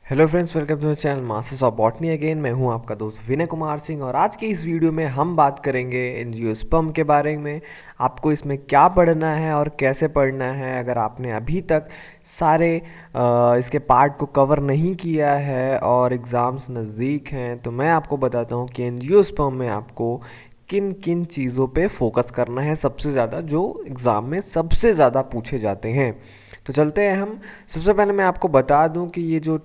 Hello friends, welcome to channel masters of botany again. मैं हूं आपका दोस्त विनय कुमार सिंह और आज की इस वीडियो में हम बात करेंगे एंजियोस्पर्म के बारे में। आपको इसमें क्या पढ़ना है और कैसे पढ़ना है। अगर आपने अभी तक सारे इसके पार्ट को कवर नहीं किया है और एग्ज़ाम्स नज़दीक हैं तो मैं आपको बताता हूं कि एंजियोस्पर्म में आपको किन किन चीज़ों पे फोकस करना है सबसे ज़्यादा, जो एग्ज़ाम में सबसे ज़्यादा पूछे जाते हैं। तो चलते हैं हम। सबसे पहले मैं आपको बता दूं कि ये जो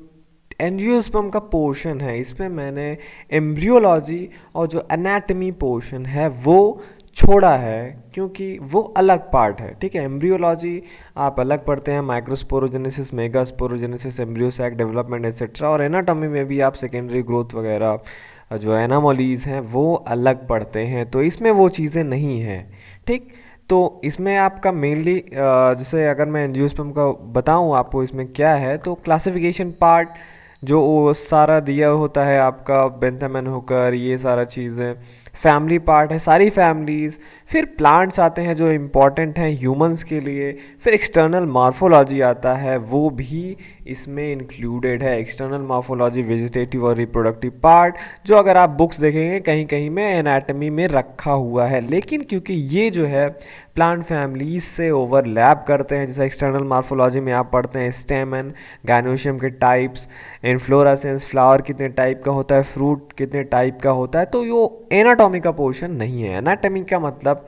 एंजियोस्पर्म का पोर्शन है इसमें मैंने एम्ब्रियोलॉजी और जो एनाटमी पोर्शन है वो छोड़ा है, क्योंकि वो अलग पार्ट है। ठीक है, एम्ब्रियोलॉजी आप अलग पढ़ते हैं, microsporogenesis, megasporogenesis, embryo sac development etcetera, और एनाटॉमी में भी आप सेकेंडरी ग्रोथ वगैरह जो एनामोलीज हैं वो अलग पढ़ते हैं, तो इसमें वो चीज़ें नहीं हैं। ठीक, तो इसमें आपका मेनली जैसे अगर मैं एंजियोस्पर्म का बताऊं आपको इसमें क्या है, तो क्लासिफिकेशन पार्ट जो वो सारा दिया होता है आपका, बेंथामन हुकर, ये सारा चीज़ें। फैमिली पार्ट है, सारी फैमिलीज़। फिर प्लांट्स आते हैं जो इम्पॉर्टेंट हैं ह्यूमंस के लिए। फिर एक्सटर्नल मॉर्फोलॉजी आता है, वो भी इसमें इंक्लूडेड है। एक्सटर्नल मॉर्फोलॉजी, वेजिटेटिव और रिप्रोडक्टिव पार्ट, जो अगर आप बुक्स देखेंगे कहीं कहीं में एनाटमी में रखा हुआ है, लेकिन क्योंकि ये जो है प्लांट फैमिलीज से ओवरलैप करते हैं। जैसे एक्सटर्नल मॉर्फोलॉजी में आप पढ़ते हैं स्टेमन, गायनोशियम के टाइप्स, इन्फ्लोरेसेंस, फ्लावर कितने टाइप का होता है, फ्रूट कितने टाइप का होता है, तो यो एनाटॉमी का पोर्शन नहीं है। एनाटॉमी का मतलब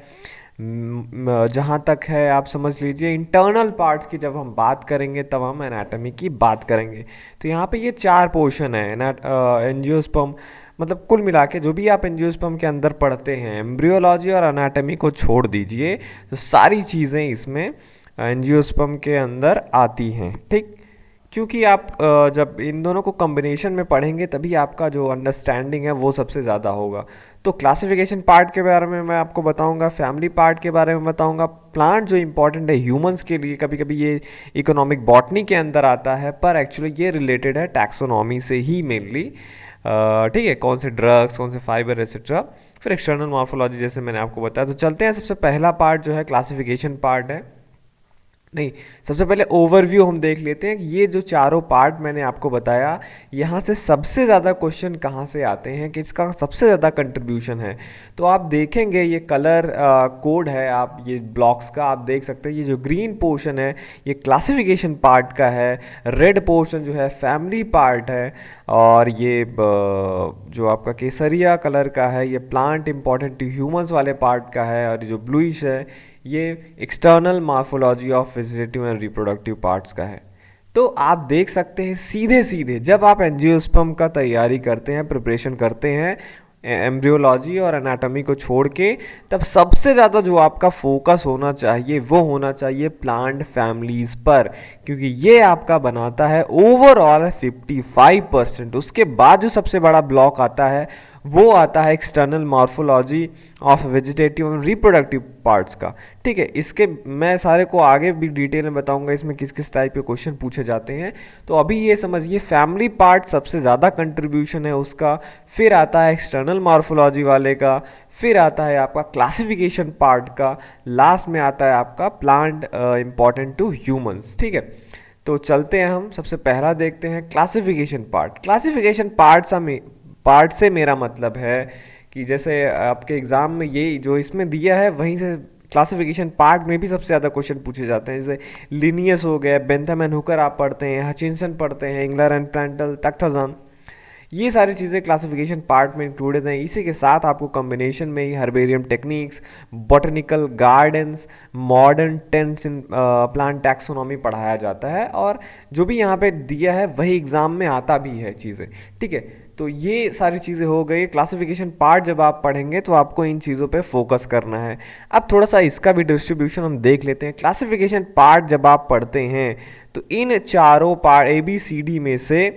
जहाँ तक है आप समझ लीजिए इंटरनल पार्ट्स की जब हम बात करेंगे तब हम एनाटॉमी की बात करेंगे। तो यहाँ पे ये चार पोर्शन है एंजियोस्पर्म, मतलब कुल मिला के जो भी आप एंजियोस्पर्म के अंदर पढ़ते हैं, एम्ब्रियोलॉजी और एनाटॉमी को छोड़ दीजिए तो सारी चीज़ें इसमें एंजियोस्पर्म के अंदर आती हैं। ठीक, क्योंकि आप जब इन दोनों को कॉम्बिनेशन में पढ़ेंगे तभी आपका जो अंडरस्टैंडिंग है वो सबसे ज़्यादा होगा। तो क्लासिफिकेशन पार्ट के बारे में मैं आपको बताऊंगा, फैमिली पार्ट के बारे में बताऊंगा, प्लांट जो इंपॉर्टेंट है ह्यूमंस के लिए, कभी कभी ये इकोनॉमिक बॉटनी के अंदर आता है पर एक्चुअली ये रिलेटेड है टैक्सोनॉमी से ही मेनली। ठीक है, कौन से ड्रग्स, कौन से फाइबर एक्सेट्रा। फिर एक्सटर्नल मॉर्फोलॉजी जैसे मैंने आपको बताया। तो चलते हैं, सबसे पहला पार्ट जो है क्लासिफिकेशन पार्ट है। नहीं, सबसे पहले ओवरव्यू हम देख लेते हैं। ये जो चारों पार्ट मैंने आपको बताया, यहाँ से सबसे ज़्यादा क्वेश्चन कहाँ से आते हैं, कि इसका सबसे ज़्यादा कंट्रीब्यूशन है। तो आप देखेंगे ये कलर कोड है, आप ये ब्लॉक्स का आप देख सकते हैं। ये जो ग्रीन पोर्शन है ये क्लासिफिकेशन पार्ट का है, रेड पोर्शन जो है फैमिली पार्ट है, और ये जो आपका केसरिया कलर का है ये प्लांट इंपॉर्टेंट टू ह्यूमंस वाले पार्ट का है, और जो ब्लूइश है ये external morphology of vegetative and reproductive parts का है। तो आप देख सकते हैं सीधे सीधे जब आप एंजियोस्पर्म का तैयारी करते हैं, प्रिपरेशन करते हैं एम्ब्रियोलॉजी और एनाटॉमी को छोड़ के, तब सबसे ज़्यादा जो आपका फोकस होना चाहिए वो होना चाहिए प्लांट फैमिलीज़ पर, क्योंकि ये आपका बनाता है ओवरऑल 55%। उसके बाद जो सबसे बड़ा ब्लॉक आता है वो आता है एक्सटर्नल मॉर्फोलॉजी ऑफ वेजिटेटिव और रिप्रोडक्टिव पार्ट्स का। ठीक है, इसके मैं सारे को आगे भी डिटेल में बताऊंगा इसमें किस किस टाइप के क्वेश्चन पूछे जाते हैं। तो अभी ये समझिए फैमिली पार्ट सबसे ज़्यादा कंट्रीब्यूशन है उसका, फिर आता है एक्सटर्नल मॉर्फोलॉजी वाले का, फिर आता है आपका क्लासिफिकेशन पार्ट का, लास्ट में आता है आपका प्लांट इंपॉर्टेंट टू ह्यूमंस। ठीक है, तो चलते हैं हम, सबसे पहला देखते हैं क्लासिफिकेशन पार्ट। क्लासिफिकेशन पार्ट से मेरा मतलब है कि जैसे आपके एग्ज़ाम में ये जो इसमें दिया है वहीं से क्लासिफिकेशन पार्ट में भी सबसे ज़्यादा क्वेश्चन पूछे जाते हैं। जैसे लिनियस हो गया, बेंथम एंड हुकर आप पढ़ते हैं, हचिनसन पढ़ते हैं, इंगलर एंड प्रेंटल, तख्ताजान, ये सारी चीज़ें क्लासिफिकेशन पार्ट में इंक्लूडेड हैं। इसी के साथ आपको कॉम्बिनेशन में ही herbarium techniques, botanical gardens, modern trends in plant taxonomy पढ़ाया जाता है, और जो भी यहाँ पे दिया है वही एग्ज़ाम में आता भी है चीज़ें। ठीक है, तो ये सारी चीज़ें हो गई। क्लासिफिकेशन पार्ट जब आप पढ़ेंगे तो आपको इन चीज़ों पे फोकस करना है। अब थोड़ा सा इसका भी डिस्ट्रीब्यूशन हम देख लेते हैं। क्लासिफिकेशन पार्ट जब आप पढ़ते हैं तो इन चारों पार्ट ABCD में से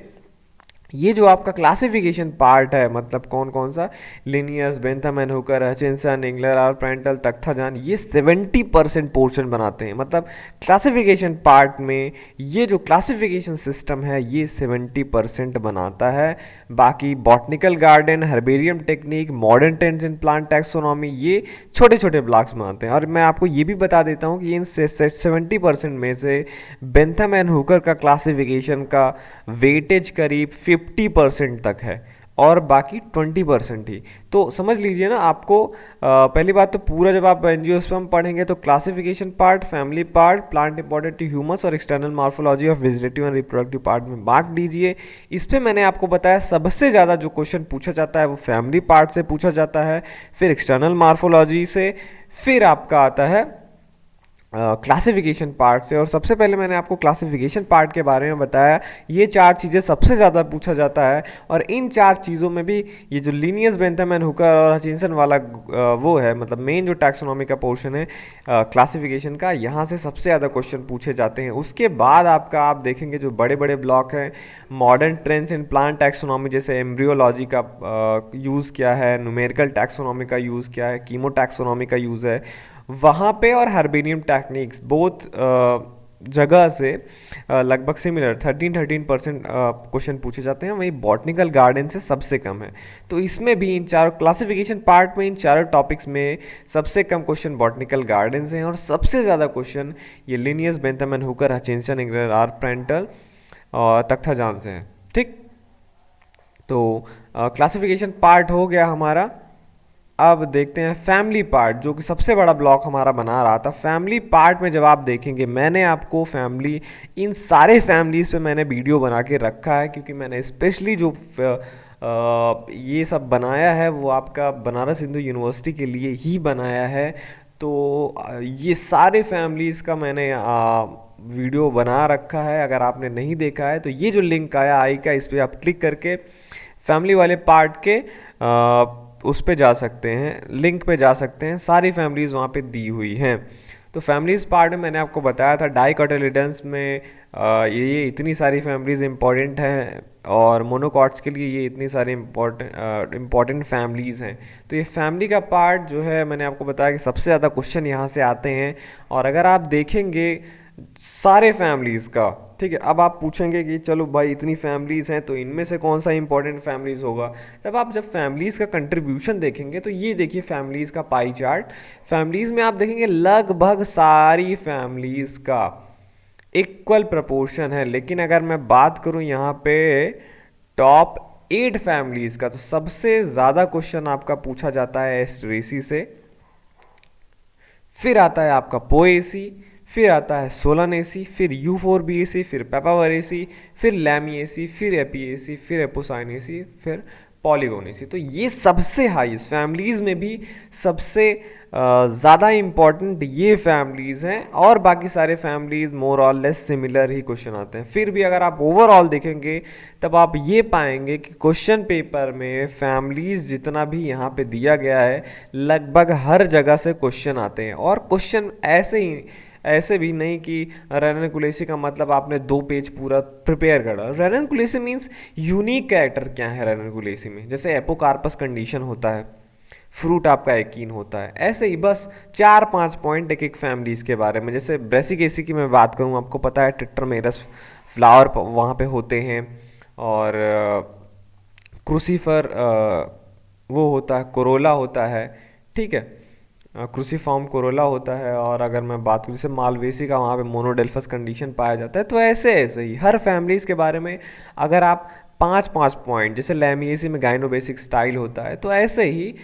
ये जो आपका क्लासिफिकेशन पार्ट है, मतलब कौन कौन सा, Linnaeus, Bentham and Hooker, Hutchinson, Engler और प्रेंटल, तख्ताजान, ये 70% पोर्शन बनाते हैं। मतलब क्लासिफिकेशन पार्ट में ये जो क्लासिफिकेशन सिस्टम है ये 70% बनाता है। बाकी botanical garden, herbarium technique, modern trends in plant taxonomy, ये छोटे छोटे ब्लॉक्स बनाते हैं। और मैं आपको ये भी बता देता हूँ कि इन 70% में से बेंथम एंड हुकर का क्लासिफिकेशन का वेटेज करीब 50% तक है और बाकी 20% ही। तो समझ लीजिए ना, आपको पहली बात तो पूरा जब आप एंजियोस्पर्म पढ़ेंगे तो classification part, family part, plant important to humans और external morphology of vegetative and reproductive part में बांट दीजिए। इस पे मैंने आपको बताया सबसे ज़्यादा जो क्वेश्चन पूछा जाता है वो फैमिली पार्ट से पूछा जाता है, फिर एक्सटर्नल मॉर्फोलॉजी से, फिर आपका आता है क्लासिफिकेशन पार्ट से। और सबसे पहले मैंने आपको क्लासिफिकेशन पार्ट के बारे में बताया, ये चार चीज़ें सबसे ज़्यादा पूछा जाता है। और इन चार चीज़ों में भी ये जो लीनियस, बेंथम एंड हुकर और हचिंसन वाला वो है, मतलब मेन जो टैक्सोनॉमी का पोर्शन है क्लासिफिकेशन का, यहाँ से सबसे ज़्यादा क्वेश्चन पूछे जाते हैं। उसके बाद आपका आप देखेंगे जो बड़े बड़े ब्लॉक हैं, modern trends in plant taxonomy, जैसे एम्ब्रियोलॉजी का यूज़ क्या है, न्यूमेरिकल टैक्सोनॉमी का यूज़ क्या है, कीमो टैक्सोनॉमी का यूज़ है वहाँ पे, और हर्बेरियम टेक्निक्स बोथ जगह से लगभग सिमिलर 13% क्वेश्चन पूछे जाते हैं। वहीं बॉटनिकल गार्डन से सबसे कम है। तो इसमें भी इन चारों क्लासिफिकेशन पार्ट में, इन चारों टॉपिक्स में सबसे कम क्वेश्चन बॉटनिकल गार्डन से हैं और सबसे ज़्यादा क्वेश्चन ये Linnaeus, Bentham and Hooker, Hutchinson, Engler, or Prantl और तख्ताजान से हैं। ठीक, तो क्लासिफिकेशन पार्ट हो गया हमारा। अब देखते हैं फैमिली पार्ट, जो कि सबसे बड़ा ब्लॉक हमारा बना रहा था। फैमिली पार्ट में जब आप देखेंगे, मैंने आपको फैमिली, इन सारे फैमिलीज़ पे मैंने वीडियो बना के रखा है, क्योंकि मैंने स्पेशली जो ये सब बनाया है वो आपका बनारस हिंदू यूनिवर्सिटी के लिए ही बनाया है। तो ये सारे फैमिलीज़ का मैंने वीडियो बना रखा है। अगर आपने नहीं देखा है तो ये जो लिंक आया आई का, इस पर आप क्लिक करके फैमिली वाले पार्ट के उस पे जा सकते हैं, लिंक पे जा सकते हैं। सारी फैमिलीज़ वहाँ पे दी हुई हैं। तो फैमिलीज़ पार्ट में मैंने आपको बताया था डाइकोटिलिडन्स में ये इतनी सारी फैमिलीज़ इंपॉर्टेंट हैं, और मोनोकॉट्स के लिए ये इतनी सारी इम्पॉर्टेंट फैमिलीज़ हैं। तो ये फैमिली का पार्ट जो है, मैंने आपको बताया कि सबसे ज़्यादा क्वेश्चन यहाँ से आते हैं। और अगर आप देखेंगे सारे फैमिलीज़ का, ठीक है, अब आप पूछेंगे कि चलो भाई इतनी फैमिलीज़ हैं तो इनमें से कौन सा इंपॉर्टेंट फैमिलीज़ होगा। तब आप जब फैमिलीज़ का कंट्रीब्यूशन देखेंगे तो ये देखिए फैमिलीज़ का पाई चार्ट। फैमिलीज़ में आप देखेंगे लगभग सारी फैमिलीज़ का इक्वल प्रपोर्शन है। लेकिन अगर मैं बात करूं यहाँ पे टॉप 8 फैमिलीज़ का, तो सबसे ज़्यादा क्वेश्चन आपका पूछा जाता है एस्टरेसी से, फिर आता है आपका पोएसी, फिर आता है सोलानेसी, फिर यूफोरबिएसी, फिर पेपावरेसी, फिर लैमिएसी, फिर एपीएसी, फिर एपोसाइनेसी, फिर पॉलीगोनेसी। तो ये सबसे हाईएस्ट फैमिलीज़ में भी सबसे ज़्यादा इम्पॉर्टेंट ये फैमिलीज़ हैं, और बाकी सारे फैमिलीज़ मोर और लेस सिमिलर ही क्वेश्चन आते हैं। फिर भी अगर आप ओवरऑल देखेंगे तब आप ये पाएंगे कि क्वेश्चन पेपर में फैमिलीज़ जितना भी यहाँ पे दिया गया है, लगभग हर जगह से क्वेश्चन आते हैं। और क्वेश्चन ऐसे भी नहीं कि रेनकुलेसी का मतलब आपने 2 पेज पूरा प्रिपेयर करा। रेनकुलेसी मीन्स यूनिक कैरेक्टर क्या है रेनकुलेसी में, जैसे एपोकार्पस कंडीशन होता है, फ्रूट आपका एकीन होता है, ऐसे ही बस 4-5 पॉइंट एक एक फैमिलीज़ के बारे में। जैसे ब्रेसिकेसी की मैं बात करूँ, आपको पता है टिट्रमेरस फ्लावर वहाँ पे होते हैं, और क्रूसीफर वो होता है, कोरोला होता है, ठीक है, क्रूसीफॉर्म कोरोला होता है। और अगर मैं बात करूँ जैसे मालवेसी का, वहाँ पे मोनोडेल्फस कंडीशन पाया जाता है। तो ऐसे ऐसे ही हर फैमिलीज़ के बारे में अगर आप 5-5 पॉइंट, जैसे लैमिएसी में गाइनोबेसिक स्टाइल होता है, तो ऐसे ही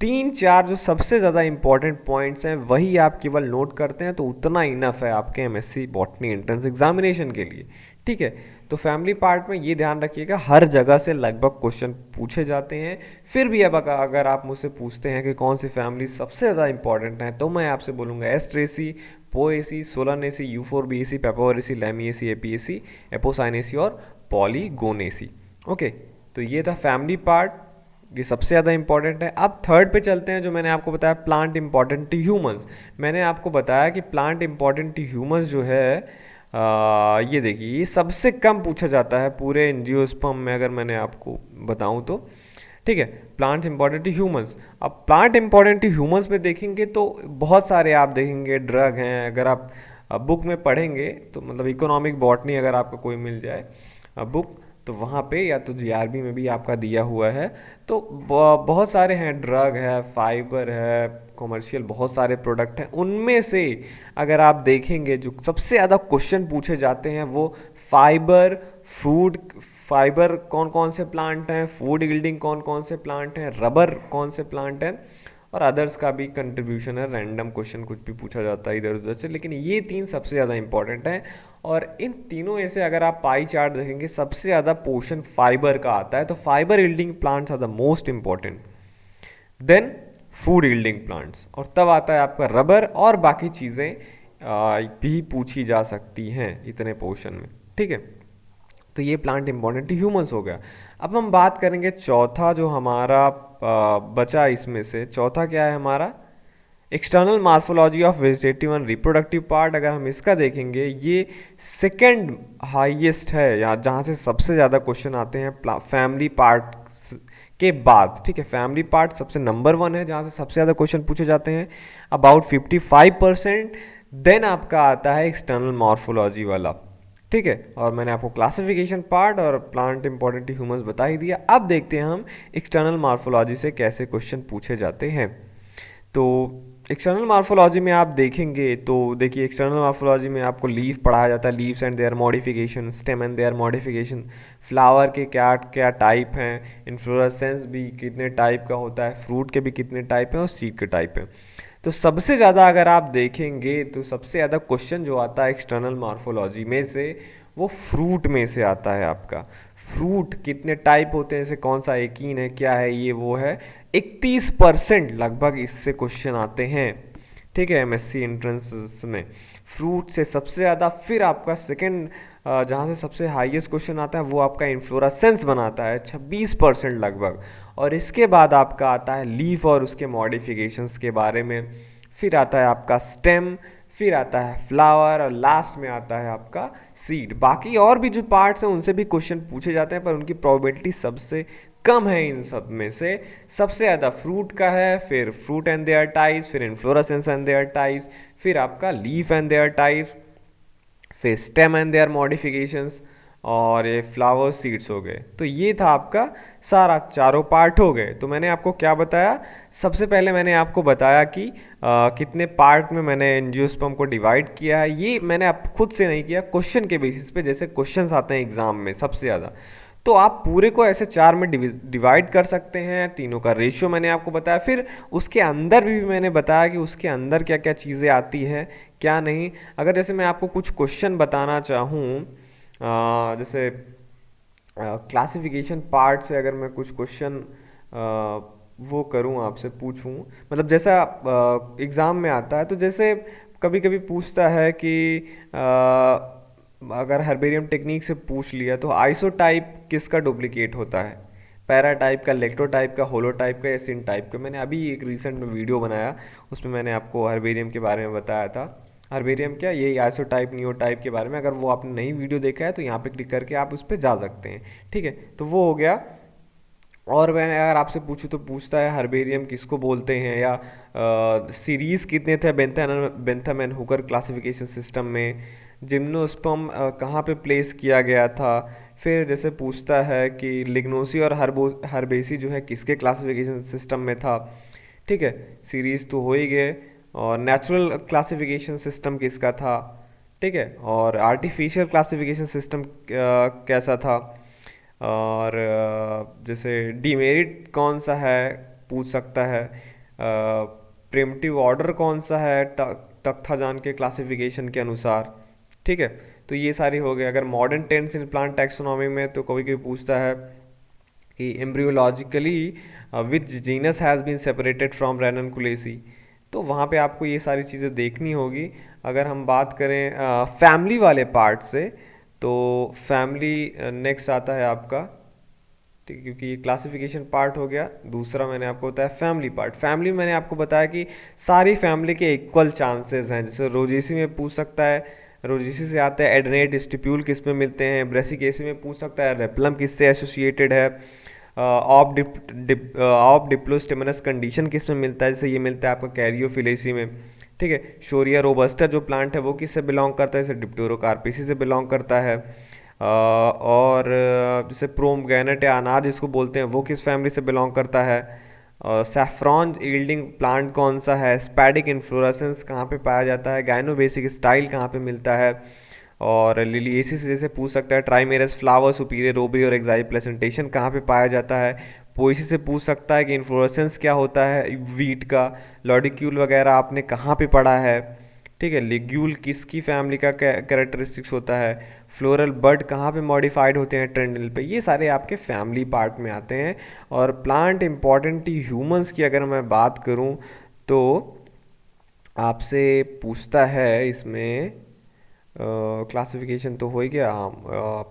3-4 जो सबसे ज़्यादा इंपॉर्टेंट पॉइंट्स हैं वही आप केवल नोट करते हैं, तो उतना इनफ है आपके एमएससी बॉटनी एंट्रेंस एग्जामिनेशन के लिए। ठीक है, तो फैमिली पार्ट में ये ध्यान रखिएगा, हर जगह से लगभग क्वेश्चन पूछे जाते हैं। फिर भी अब अगर आप मुझसे पूछते हैं कि कौन सी फैमिली सबसे ज़्यादा इंपॉर्टेंट है, तो मैं आपसे बोलूँगा Asteraceae, Poaceae, Solanaceae, Euphorbiaceae, Papaveraceae, Lamiaceae, Apiaceae, Apocynaceae और पॉलीगोनेसी। ओके, तो ये था फैमिली पार्ट, ये सबसे ज़्यादा इंपॉर्टेंट है। अब थर्ड पे चलते हैं, जो मैंने आपको बताया प्लांट इंपॉर्टेंट टू ह्यूमंस। मैंने आपको बताया कि प्लांट इंपॉर्टेंट टू ह्यूमंस जो है ये देखिए, ये सबसे कम पूछा जाता है पूरे एंजियोस्पर्म में, अगर मैंने आपको बताऊं तो। ठीक है, प्लांट्स इंपॉर्टेंट टू ह्यूमंस। अब प्लांट इंपॉर्टेंट टू ह्यूमंस में देखेंगे तो बहुत सारे आप देखेंगे ड्रग हैं। अगर आप बुक में पढ़ेंगे तो मतलब इकोनॉमिक बॉटनी अगर आपको कोई मिल जाए बुक, तो वहाँ पे या तो जीआरबी में भी आपका दिया हुआ है। तो बहुत सारे हैं, ड्रग है, फाइबर है, कॉमर्शियल बहुत सारे प्रोडक्ट हैं। उनमें से अगर आप देखेंगे जो सबसे ज़्यादा क्वेश्चन पूछे जाते हैं वो फाइबर, फूड, फाइबर कौन कौन से प्लांट हैं, फूड यील्डिंग कौन कौन से प्लांट हैं, रबर कौन से प्लांट हैं, और अदर्स का भी कंट्रीब्यूशन है। रैंडम क्वेश्चन कुछ भी पूछा जाता है इधर उधर से, लेकिन ये तीन सबसे ज़्यादा इंपॉर्टेंट हैं। और इन तीनों में से अगर आप पाई चार्ट देखेंगे सबसे ज़्यादा पोर्शन फाइबर का आता है, तो fibre yielding plants are the most important, then food yielding plants, और तब आता है आपका रबर, और बाकी चीज़ें भी पूछी जा सकती हैं इतने पोर्शन में। ठीक है, तो ये प्लांट इंपॉर्टेंट ह्यूमंस हो गया। अब हम बात करेंगे चौथा जो हमारा बचा, इसमें से चौथा क्या है हमारा, external morphology of vegetative and reproductive part. अगर हम इसका देखेंगे, ये सेकंड हाईएस्ट है, या जहाँ से सबसे ज़्यादा क्वेश्चन आते हैं फैमिली पार्ट के बाद। ठीक है, फैमिली पार्ट सबसे नंबर 1 है जहाँ से सबसे ज़्यादा क्वेश्चन पूछे जाते हैं, अबाउट 55%। देन आपका आता है एक्सटर्नल मॉर्फोलॉजी वाला। ठीक है, और मैंने आपको क्लासिफिकेशन पार्ट और प्लांट इंपॉर्टेंट ह्यूमंस बता ही दिया। अब देखते हैं हम एक्सटर्नल मॉर्फोलॉजी से कैसे क्वेश्चन पूछे जाते हैं। तो एक्सटर्नल मॉर्फोलॉजी में आप देखेंगे तो देखिए, एक्सटर्नल मॉर्फोलॉजी में आपको लीफ पढ़ाया जाता है, leaves and their modification, stem and their modification, flower के क्या क्या टाइप हैं, इन्फ्लोरेसेंस भी कितने टाइप का होता है, फ्रूट के भी कितने टाइप हैं, और सीड के टाइप हैं। तो सबसे ज़्यादा अगर आप देखेंगे तो सबसे ज़्यादा क्वेश्चन जो आता है एक्सटर्नल मॉर्फोलॉजी में से, वो फ्रूट में से आता है आपका। फ्रूट कितने टाइप होते हैं, जैसे कौन सा एकीन है, क्या है, ये वो है। 31% लगभग इससे क्वेश्चन आते हैं। ठीक है, एमएससी एंट्रेंस में फ्रूट से सबसे ज़्यादा। फिर आपका सेकंड जहाँ से सबसे हाईएस्ट क्वेश्चन आता है वो आपका इन्फ्लोरेसेंस बनाता है, 26% लगभग। और इसके बाद आपका आता है लीफ और उसके मॉडिफिकेशंस के बारे में। फिर आता है आपका स्टेम, फिर आता है फ्लावर, और लास्ट में आता है आपका सीड। बाकी और भी जो पार्ट्स हैं उनसे भी क्वेश्चन पूछे जाते हैं, पर उनकी प्रोबेबिलिटी सबसे कम है इन सब में से। सबसे ज़्यादा फ्रूट का है, फिर फ्रूट एंड देयर टाइप्स, फिर इन्फ्लोरेसेंस एंड देयर टाइप्स, फिर आपका लीफ एंड देयर टाइप्स, फिर स्टेम एंड देयर मॉडिफिकेशंस, और ये फ्लावर सीड्स हो गए। तो ये था आपका सारा, चारों पार्ट हो गए। तो मैंने आपको क्या बताया, सबसे पहले मैंने आपको बताया कि कितने पार्ट में मैंने एंजियोस्पर्म को डिवाइड किया है। ये मैंने आप खुद से नहीं किया, क्वेश्चन के बेसिस पे, जैसे क्वेश्चंस आते हैं एग्जाम में सबसे ज़्यादा, तो आप पूरे को ऐसे 4 में डिवाइड कर सकते हैं। तीनों का रेशियो मैंने आपको बताया, फिर उसके अंदर भी मैंने बताया कि उसके अंदर क्या क्या चीज़ें आती है, क्या नहीं। अगर जैसे मैं आपको कुछ क्वेश्चन बताना चाहूँ, जैसे क्लासिफिकेशन पार्ट से अगर मैं कुछ क्वेश्चन वो करूँ, आपसे पूछूँ, मतलब जैसा एग्ज़ाम में आता है, तो जैसे कभी कभी पूछता है कि अगर हर्बेरियम टेक्निक से पूछ लिया तो आइसोटाइप किसका डुप्लीकेट होता है, पैरा टाइप का, इलेक्ट्रोटाइप का, होलोटाइप का, या सिन टाइप का। मैंने अभी एक रिसेंट में वीडियो बनाया, उसमें मैंने आपको हर्बेरियम के बारे में बताया था। हर्बेरियम क्या, ये आइसोटाइप नियोटाइप के बारे में। अगर वो आपने नई वीडियो देखा है तो यहाँ पे क्लिक करके आप उस पर जा सकते हैं। ठीक है, तो वो हो गया। और मैं अगर आपसे पूछूं तो पूछता है हर्बेरियम किसको बोलते हैं, या सीरीज कितने थे Bentham and Hooker classification system में, जिम्नोस्पर्म कहाँ पे प्लेस किया गया था। फिर जैसे पूछता है कि लिग्नोसी और हर्बेसी जो है किसके क्लासिफिकेशन सिस्टम में था। ठीक है, सीरीज तो हो ही गए। और नेचुरल क्लासिफिकेशन सिस्टम किसका था। ठीक है, और आर्टिफिशियल क्लासिफिकेशन सिस्टम कैसा था। और जैसे डीमेरिट कौन सा है पूछ सकता है, प्रिमिटिव ऑर्डर कौन सा है तख्ताजान के क्लासिफिकेशन के अनुसार। ठीक है, तो ये सारी हो गए। अगर modern trends in plant taxonomy में तो कभी कभी पूछता है कि embryologically which genus has been separated from Ranunculaceae. तो वहाँ पे आपको ये सारी चीज़ें देखनी होगी। अगर हम बात करें फैमिली वाले पार्ट से, तो फैमिली नेक्स्ट आता है आपका। ठीक, क्योंकि ये क्लासिफिकेशन पार्ट हो गया। दूसरा मैंने आपको बताया फैमिली पार्ट। फैमिली मैंने आपको बताया कि सारी फैमिली के इक्वल चांसेस हैं। जैसे रोजेसी में पूछ सकता है रोजिसी से आता है एडनेट स्टिप्यूल किस में मिलते हैं, ब्रेसिकेसी में पूछ सकता है रेपलम किससे एसोसिएटेड है, ऑफ डिप्लोस्टिमुलस कंडीशन किस में मिलता है, जैसे ये मिलता है आपका कैरियोफिलेसी में। ठीक है, शोरिया रोबस्टा जो प्लांट है वो किससे बिलोंग करता है, जैसे डिप्टेरोकार्पेसी से बिलोंग करता है। और जैसे प्रोमगैनेट या अनार जिसको बोलते हैं वो किस फैमिली से बिलोंग करता है। सैफ्रॉन यील्डिंग प्लांट कौन सा है, स्पैडिक इन्फ्लोरेसेंस कहाँ पे पाया जाता है, गाइनोबेसिक स्टाइल कहाँ पे मिलता है। और लिलिएसिस जैसे पूछ सकता है ट्राइमेरस फ्लावर सुपीरियर रोबी और एक्साई प्लेसेंटेशन कहाँ पे पाया जाता है। पोएसी से पूछ सकता है कि इन्फ्लोरेसेंस क्या होता है वीट का, लॉडिक्यूल वगैरह आपने कहाँ पे पढ़ा है। ठीक है, लिग्यूल किसकी फैमिली का कैरेक्टरिस्टिक्स होता है, फ्लोरल बड कहाँ पे मॉडिफाइड होते हैं ट्रेंडल पे, ये सारे आपके फैमिली पार्ट में आते हैं। और प्लांट इम्पॉर्टेंट ह्यूमंस की अगर मैं बात करूँ तो आपसे पूछता है इसमें, क्लासिफिकेशन तो हो ही गया।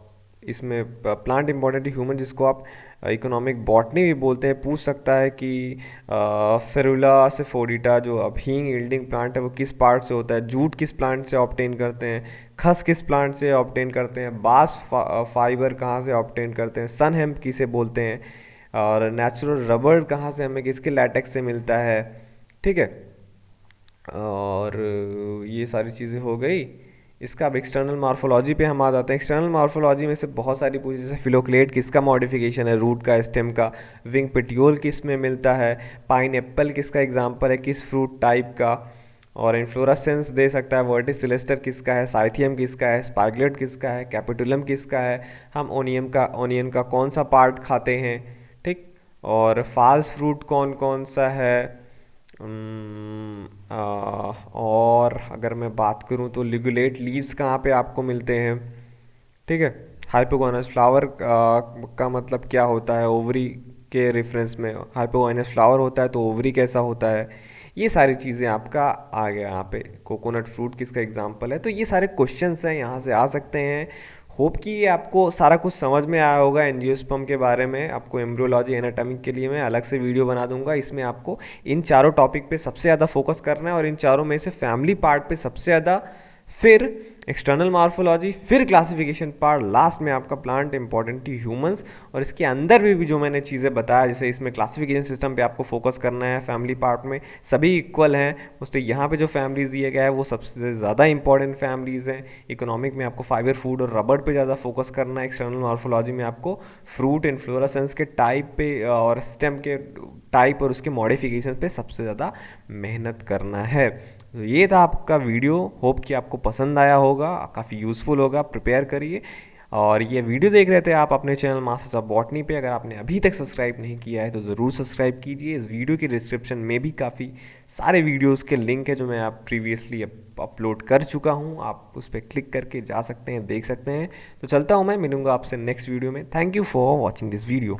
इसमें प्लांट इम्पॉर्टेंट ह्यूमन जिसको आप इकोनॉमिक बॉटनी भी बोलते हैं, पूछ सकता है कि फेरुला सेफोडिटा जो अब हींग यील्डिंग प्लांट है वो किस पार्ट से होता है, जूट किस प्लांट से ऑब्टेन करते हैं, खस किस प्लांट से ऑब्टेन करते हैं, बास फाइबर कहाँ से ऑब्टेन करते हैं, सन हेम्प किसे बोलते हैं, और नेचुरल रबर कहाँ से हमें किसके लैटेक्स से मिलता है। ठीक है, और ये सारी चीज़ें हो गई। इसका अब एक्सटर्नल मॉर्फोलॉजी पे हम आ जाते हैं। एक्सटर्नल मॉर्फोलॉजी में से बहुत सारी पूछी, जैसे फिलोक्लेट किसका मॉडिफिकेशन है, रूट का, स्टेम का, विंग पेटियोल किस में मिलता है, पाइन एप्पल किसका एग्जाम्पल है, किस फ्रूट टाइप का, और इन्फ्लोरेसेंस दे सकता है, वर्टिसिलेस्टर किसका है, साइथियम किसका है, स्पाइगलेट किसका है, कैपिटुलम किसका है, हम ओनियन का कौन सा पार्ट खाते हैं। ठीक, और फाल्स फ्रूट कौन कौन सा है। और अगर मैं बात करूं तो लिगुलेट लीव्स कहाँ पे आपको मिलते हैं। ठीक है, हाइपोगोनस फ्लावर का मतलब क्या होता है, ओवरी के रेफरेंस में हाइपोगोनस फ्लावर होता है तो ओवरी कैसा होता है। ये सारी चीज़ें आपका आ गया यहाँ पे। कोकोनट फ्रूट किसका एग्जाम्पल है। तो ये सारे क्वेश्चंस हैं, यहाँ से आ सकते हैं। होप कि ये आपको सारा कुछ समझ में आया होगा एंजियोस्पर्म के बारे में। आपको एम्ब्रियोलॉजी एनाटॉमी के लिए मैं अलग से वीडियो बना दूंगा, इसमें आपको इन चारों टॉपिक पे सबसे ज़्यादा फोकस करना है, और इन चारों में से फैमिली पार्ट पे सबसे ज़्यादा, फिर एक्सटर्नल मॉर्फोलॉजी, फिर क्लासिफिकेशन पार्ट, लास्ट में आपका प्लांट इम्पॉर्टेंट ह्यूमंस। और इसके अंदर भी जो मैंने चीज़ें बताया, जैसे इसमें क्लासिफिकेशन सिस्टम पे आपको फोकस करना है, फैमिली पार्ट में सभी इक्वल हैं, उससे यहाँ पे जो फैमिलीज दिए गए हैं वो सबसे ज़्यादा इंपॉर्टेंट फैमिलीज़ हैं। इकोनॉमिक में आपको फाइबर, फूड और रबर पे ज़्यादा फोकस करना है। एक्सटर्नल मॉर्फोलॉजी में आपको फ्रूट, इन्फ्लोरेसेंस के टाइप पे और स्टेम के टाइप और उसके मॉडिफिकेशन पे सबसे ज़्यादा मेहनत करना है। तो ये था आपका वीडियो, होप कि आपको पसंद आया होगा, काफ़ी यूज़फुल होगा, प्रिपेयर करिए। और ये वीडियो देख रहे थे आप अपने चैनल मास्टर्स ऑफ बॉटनी पे, अगर आपने अभी तक सब्सक्राइब नहीं किया है तो ज़रूर सब्सक्राइब कीजिए। इस वीडियो के डिस्क्रिप्शन में भी काफ़ी सारे वीडियोस के लिंक है जो मैं आप प्रीवियसली अपलोड कर चुका हूँ, आप उस पर क्लिक करके जा सकते हैं, देख सकते हैं। तो चलता हूँ मैं, मिलूंगा आपसे नेक्स्ट वीडियो में। Thank you for watching this video.